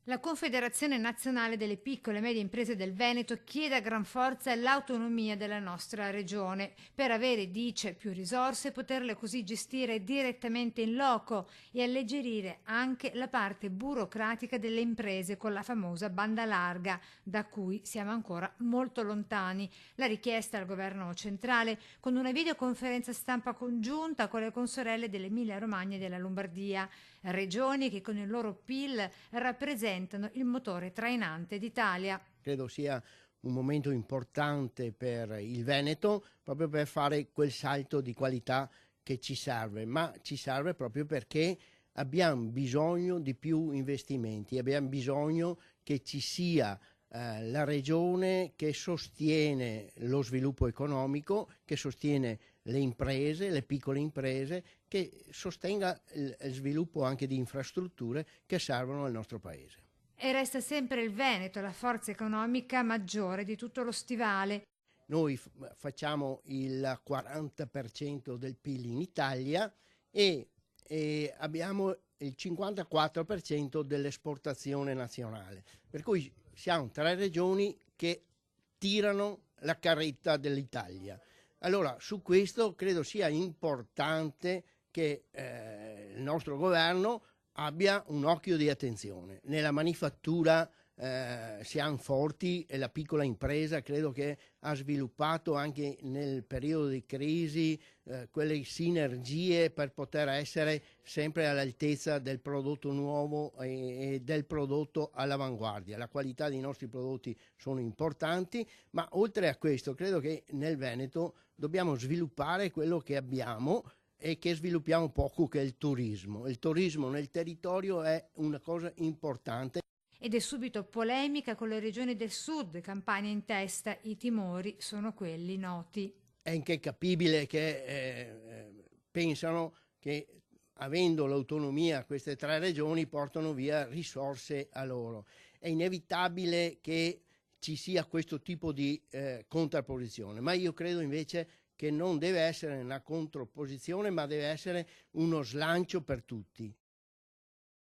La Confederazione Nazionale delle Piccole e Medie Imprese del Veneto chiede a gran forza l'autonomia della nostra regione per avere, dice, più risorse e poterle così gestire direttamente in loco e alleggerire anche la parte burocratica delle imprese con la famosa banda larga, da cui siamo ancora molto lontani. La richiesta al governo centrale con una videoconferenza stampa congiunta con le consorelle dell'Emilia Romagna e della Lombardia, regioni che con il loro PIL rappresentano il motore trainante d'Italia. Credo sia un momento importante per il Veneto, proprio per fare quel salto di qualità che ci serve, ma ci serve proprio perché abbiamo bisogno di più investimenti, abbiamo bisogno che ci sia la regione che sostiene lo sviluppo economico, che sostiene le imprese, le piccole imprese, che sostenga il sviluppo anche di infrastrutture che servono al nostro paese. E resta sempre il Veneto la forza economica maggiore di tutto lo stivale. Noi facciamo il 40% del PIL in Italia e abbiamo il 54% dell'esportazione nazionale, per cui siamo tre regioni che tirano la carretta dell'Italia. Allora, su questo credo sia importante che il nostro governo abbia un occhio di attenzione. Nella manifattura siamo forti e la piccola impresa credo che ha sviluppato anche nel periodo di crisi quelle sinergie per poter essere sempre all'altezza del prodotto nuovo e del prodotto all'avanguardia. La qualità dei nostri prodotti sono importanti, ma oltre a questo credo che nel Veneto dobbiamo sviluppare quello che abbiamo e che sviluppiamo poco, che è il turismo. Il turismo nel territorio è una cosa importante. Ed è subito polemica con le regioni del sud, Campania in testa, i timori sono quelli noti. È incapibile che pensano che avendo l'autonomia queste tre regioni portano via risorse a loro. È inevitabile che ci sia questo tipo di contrapposizione, ma io credo invece che non deve essere una contrapposizione, ma deve essere uno slancio per tutti.